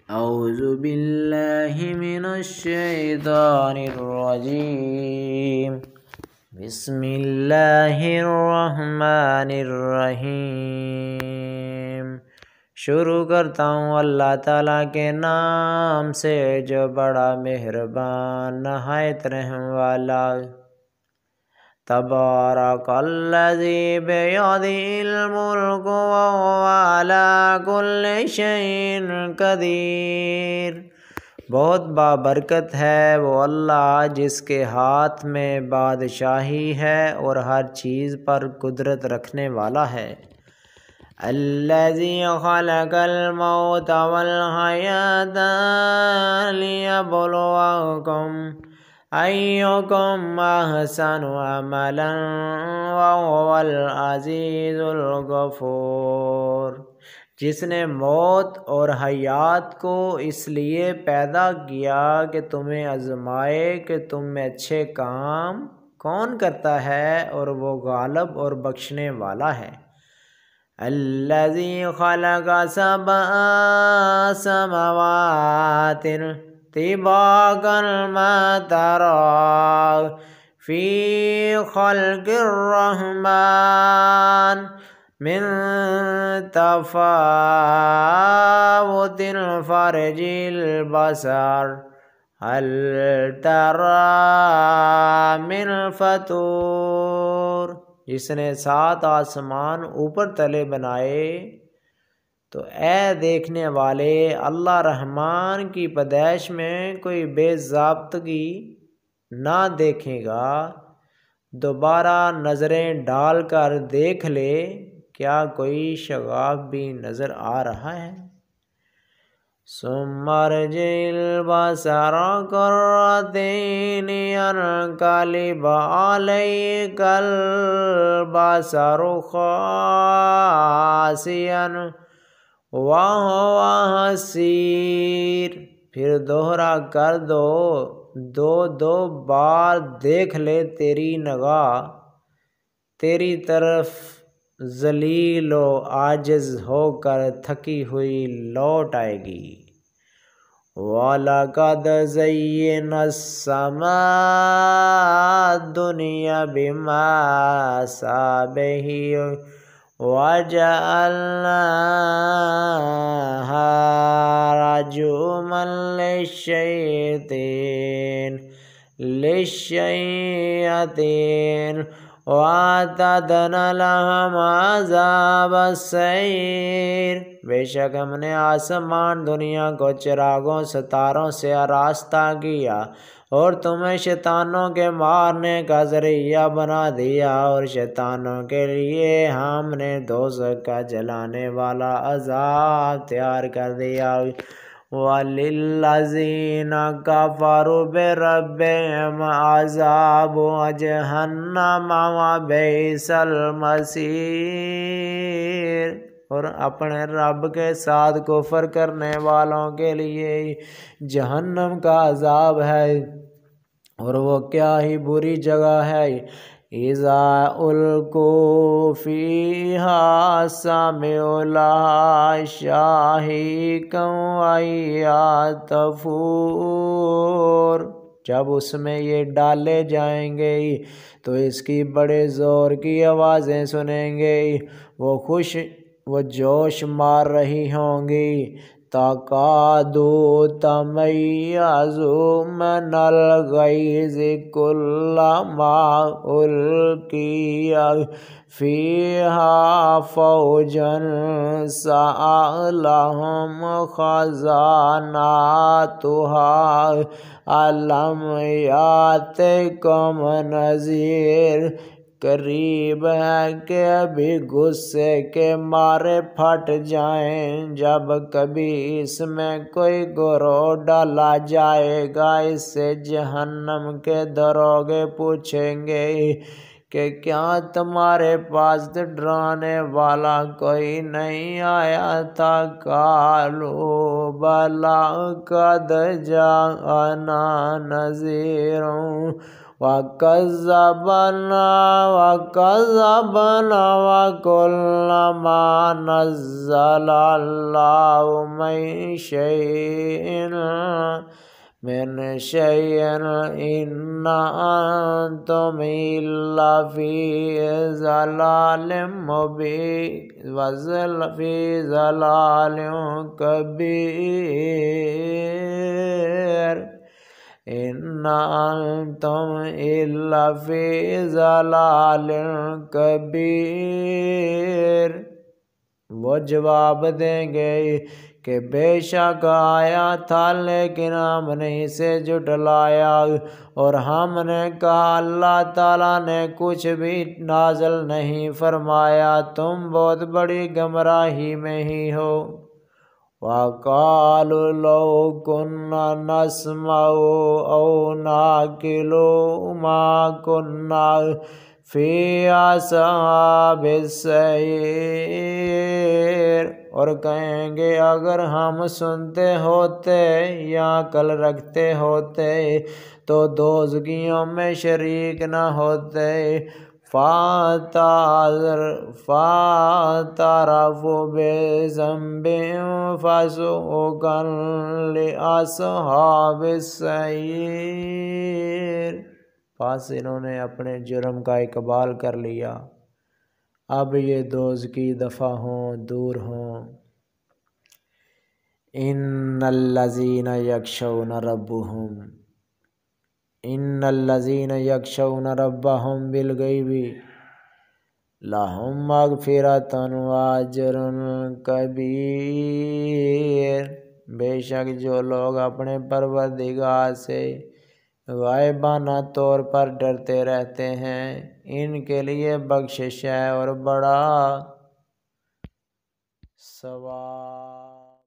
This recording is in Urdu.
أعوذ بالله من الشيطان الرجيم بسم اللہ الرحمن الرحیم۔ شروع کرتا ہوں اللہ تعالیٰ کے نام سے جو بڑا مہربان نہایت رحم والا۔ تبارک الذی بیدہ الملک وہو علی کل شیء قدیر۔ بہت بابرکت ہے وہ اللہ جس کے ہاتھ میں بادشاہی ہے اور ہر چیز پر قدرت رکھنے والا ہے۔ الذی خلق الموت والحیاة لیبلوکم ایکم احسن عملا وہو العزیز الغفور۔ جس نے موت اور حیات کو اس لیے پیدا کیا کہ تمہیں آزمائے کہ تم میں اچھے کام کون کرتا ہے، اور وہ غالب اور بخشنے والا ہے۔ الذی خلق سبع سماوات طباقا ما تری فی خلق الرحمن من تفاوت فرج البصر هل تری من فطور۔ جس نے 7 آسمان اوپر تلے بنائے تو اے دیکھنے والے اللہ رحمان کی پیدائش میں کوئی بے ضابطگی نہ دیکھے گا۔ دوبارہ نظریں ڈال کر دیکھ لے، کیا کوئی شگاف بھی نظر آ رہا ہے؟ ثم ارجع البصر کرتین ينقلب عليك البصر خاسئا وهو حسير۔ پھر دوہرا کر دو بار دیکھ لے، تیری نگاہ تیری طرف ذلیل و عاجز ہو کر تھکی ہوئی لوٹ آئے گی۔ وَلَقَدْ زَيَّنَّا السَّمَاءَ الدُّنْيَا بِمَصَابِيحَ وَجَعَلْنَاهَا رُجُومًا لِلشَّيَاطِينِ وَأَعْتَدْنَا لَهُمْ عَذَابَ السَّعِيرِ۔ بے شک ہم نے آسمان دنیا کو چراغوں ستاروں سے آراستہ کیا اور تمہیں شیطانوں کے مارنے کا ذریعہ بنا دیا، اور شیطانوں کے لیے ہم نے دوزخ کا جلانے والا عذاب تیار کر دیا۔ وَلِلَّذِينَ كَفَرُوا بِرَبِّهِمْ عَذَابُ جَهَنَّمَ وَبِئْسَ الْمَصِيرُ۔ اور اپنے رب کے ساتھ کفر کرنے والوں کے لیے جہنم کا عذاب ہے، اور وہ کیا ہی بری جگہ ہے۔ اِذَا أُلْقُوا فِيهَا سَمِعُوا لَهَا شَهِيقًا وَهِيَ تَفُورُ۔ جب اس میں یہ ڈالے جائیں گے تو اس کی بڑے زور کی آوازیں سنیں گے، وہ جوش مار رہی ہوں گی۔ تَكَادُ تَمَيَّزُ مِنَ الْغَيْظِ كُلَّمَا أُلْقِيَ فِيهَا فَوْجٌ سَأَلَهُمْ خَزَنَتُهَا أَلَمْ يَأْتِكُمْ نَذِيرٌ۔ قریب ہے کہ ابھی غصے کے مارے پھٹ جائیں جب کبھی اس میں کوئی گروہ ڈالا جائے گا۔ اس سے جہنم کے دروغے پوچھیں گے کہ کیا تمہارے پاس ڈرانے والا کوئی نہیں آیا تھا؟ قالوا بلی قد جاءنا نذیر وَكَذَّبْنَا وَقُلْنَا مَا نَزَّلَ اللَّهُ مِن شَيْءٍ إِنْ أَنْتُمْ إِلَّا فِي ضَلَالٍ مُبِينٍ وَفِي ضَلَالٍ كَبِيرٍ إِنْ أَنْتُمْ إِلَّا فِي ضَلَالٍ كَبِيرٍ۔ وہ جواب دیں گے کہ بے شک آیا تھا لیکن ہم نے اسے جھٹلایا، اور ہم نے کہا اللہ تعالیٰ نے کچھ بھی نازل نہیں فرمایا، تم بہت بڑی گمراہی میں ہی ہو۔ وَقَالُوا لَوْ كُنَّا نَسْمَعُ أَوْ نَعْقِلُ مَا كُنَّا فِي أَصْحَابِ السَّعِيرِ، اور کہیں گے اگر ہم سنتے ہوتے یا عقل رکھتے ہوتے تو دوزخیوں میں شریک نہ ہوتے۔ فَاعْتَرَفُوا بِذَنبِهِمْ فَسُحْقًا لِأَصْحَابِ السَّعِيرِ۔ پس انہوں نے اپنے جرم کا اقبال کر لیا، اب یہ دوزخی دفع ہوں، دور ہوں۔ إِنَّ الَّذِينَ يَخْشَوْنَ رَبَّهُمْ بِالْغَيْبِ لَهُمْ مَغْفِرَةٌ وَأَجْرٌ كَبِيرٌ۔ بے شک جو لوگ اپنے پروردگار سے غائبانہ طور پر ڈرتے رہتے ہیں، ان کے لیے بخشش ہے اور بڑا ثواب۔